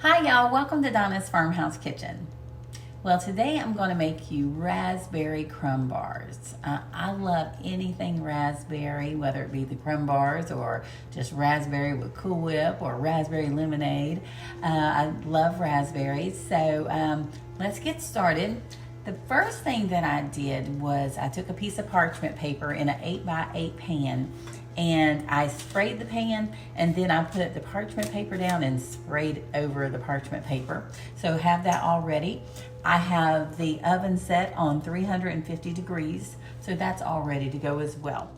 Hi y'all, welcome to Donna's Farmhouse Kitchen. Well, today I'm going to make you raspberry crumb bars. I love anything raspberry, whether it be the crumb bars or just raspberry with Cool Whip or raspberry lemonade. I love raspberries, so let's get started. The first thing that I did was I took a piece of parchment paper in an 8x8 pan and I sprayed the pan, and then I put the parchment paper down and sprayed over the parchment paper. So have that all ready. I have the oven set on 350 degrees, so that's all ready to go as well.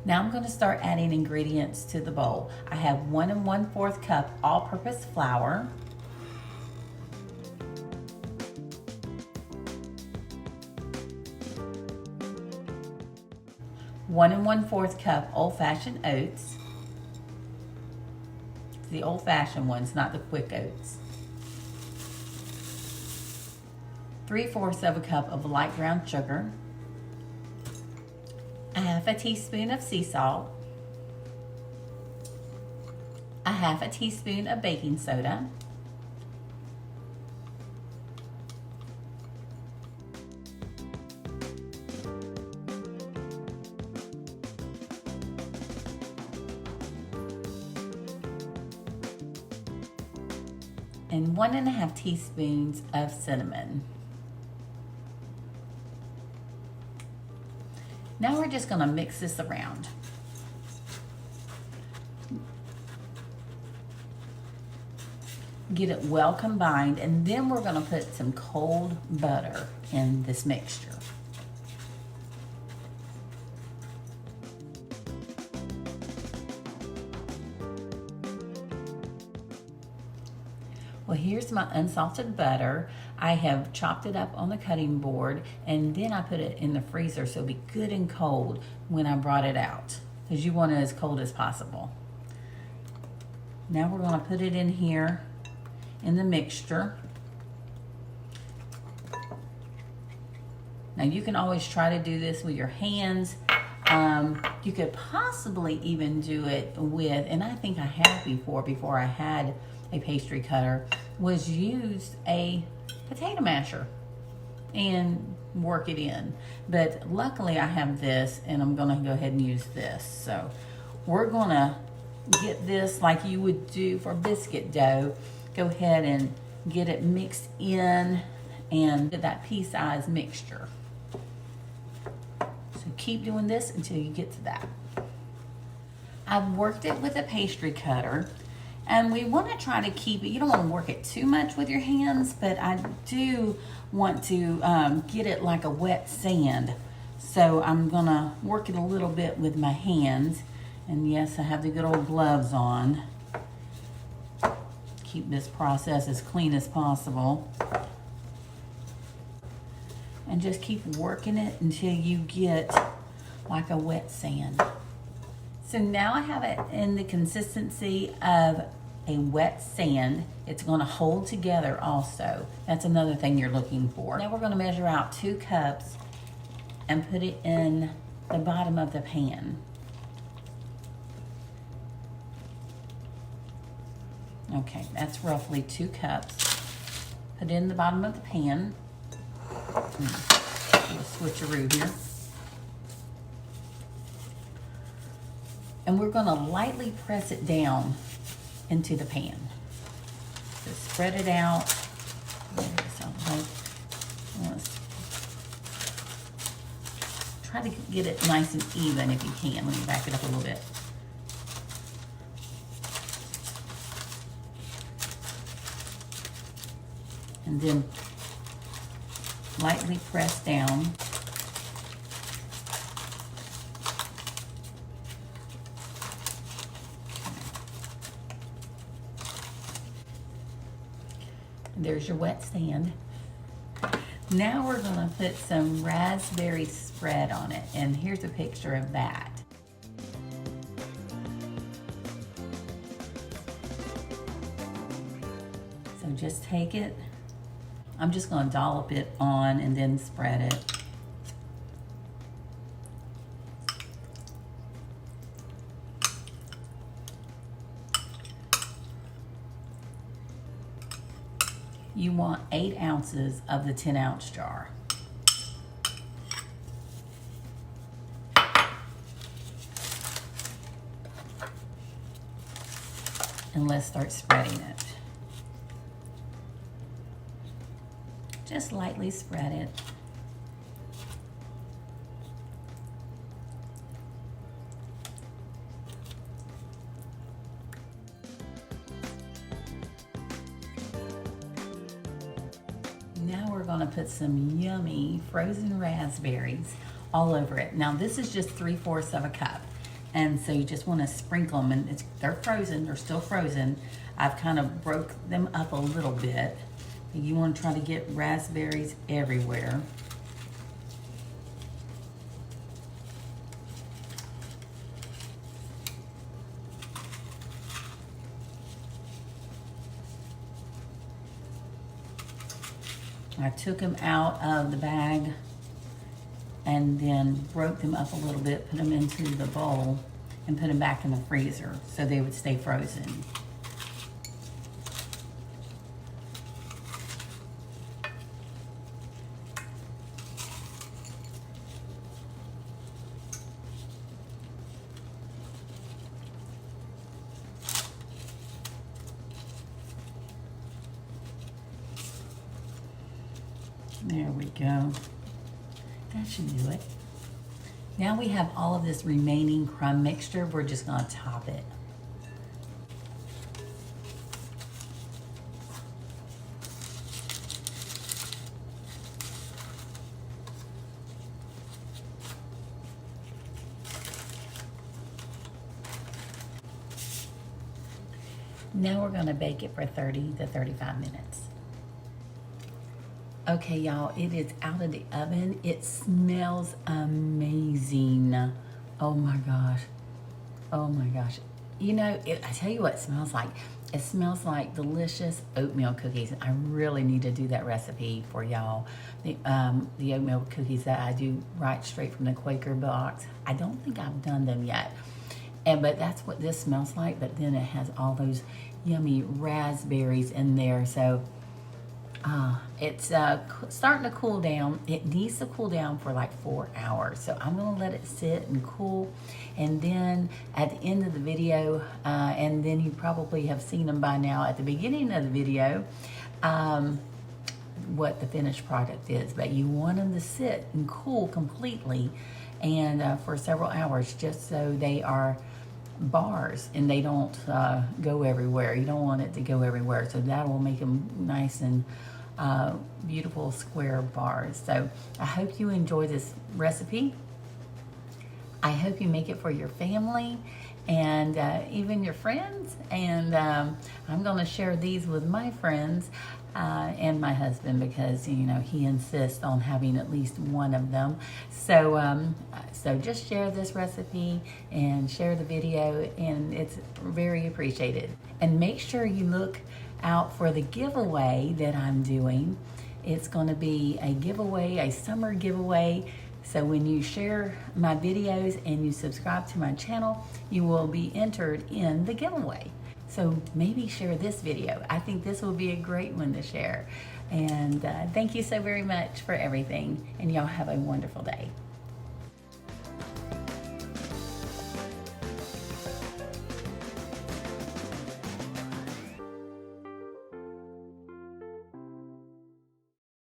Now I'm going to start adding ingredients to the bowl. I have 1 1/4 cup all-purpose flour, 1 1/4 cup old-fashioned oats. The old-fashioned ones, not the quick oats. 3/4 of a cup of light brown sugar. 1/2 teaspoon of sea salt. 1/2 teaspoon of baking soda. And 1 1/2 teaspoons of cinnamon. Now we're just going to mix this around. Get it well combined, and then we're going to put some cold butter in this mixture. Well, here's my unsalted butter. I have chopped it up on the cutting board, and then I put it in the freezer so it'll be good and cold when I brought it out, because you want it as cold as possible. Now we're going to put it in here in the mixture. Now you can always try to do this with your hands. You could possibly even do it with, and I think I have before I had a pastry cutter, was use a potato masher and work it in. But luckily I have this, and I'm gonna go ahead and use this. So we're gonna get this like you would do for biscuit dough. Go ahead and get it mixed in and get that pea-sized mixture. So keep doing this until you get to that. I've worked it with a pastry cutter, and we want to try to keep it, you don't want to work it too much with your hands, but I do want to get it like a wet sand. So I'm going to work it a little bit with my hands. And yes, I have the good old gloves on. Keep this process as clean as possible. And just keep working it until you get like a wet sand. So now I have it in the consistency of a wet sand. It's going to hold together also. That's another thing you're looking for. Now we're going to measure out 2 cups and put it in the bottom of the pan. Okay, that's roughly 2 cups. Put it in the bottom of the pan. Do a switcheroo here. And we're going to lightly press it down into the pan. Just spread it out. Try to get it nice and even if you can. Let me back it up a little bit. And then lightly press down. There's your wet sand. Now we're going to put some raspberry spread on it, and here's a picture of that. So just take it. I'm just going to dollop it on and then spread it. you want 8 ounces of the 10-ounce jar. And let's start spreading it. Just lightly spread it. Now we're going to put some yummy frozen raspberries all over it. Now this is just 3/4 of a cup. And so you just want to sprinkle them, and they're frozen, they're still frozen. I've kind of broke them up a little bit. You want to try to get raspberries everywhere. I took them out of the bag and then broke them up a little bit, put them into the bowl, and put them back in the freezer so they would stay frozen. There we go. That should do it. Now we have all of this remaining crumb mixture. We're just going to top it. Now we're going to bake it for 30 to 35 minutes. Okay, y'all, it is out of the oven. It smells amazing. Oh my gosh. Oh my gosh. You know, I tell you what it smells like. It smells like delicious oatmeal cookies. I really need to do that recipe for y'all. The oatmeal cookies that I do right straight from the Quaker box. I don't think I've done them yet. But that's what this smells like. But then it has all those yummy raspberries in there. So it's starting to cool down. It needs to cool down for like 4 hours. So I'm going to let it sit and cool. And then at the end of the video, and then you probably have seen them by now at the beginning of the video, what the finished product is. But you want them to sit and cool completely and for several hours, just so they are bars and they don't go everywhere. You don't want it to go everywhere, so that will make them nice and beautiful square bars. So I hope you enjoy this recipe. I hope you make it for your family and even your friends. And I'm going to share these with my friends and my husband, because you know he insists on having at least one of them. So so just share this recipe and share the video, and it's very appreciated. And make sure you look out for the giveaway that I'm doing. It's going to be a giveaway, a summer giveaway. So when you share my videos and you subscribe to my channel, you will be entered in the giveaway. So maybe share this video. I think this will be a great one to share. And thank you so very much for everything. And y'all have a wonderful day.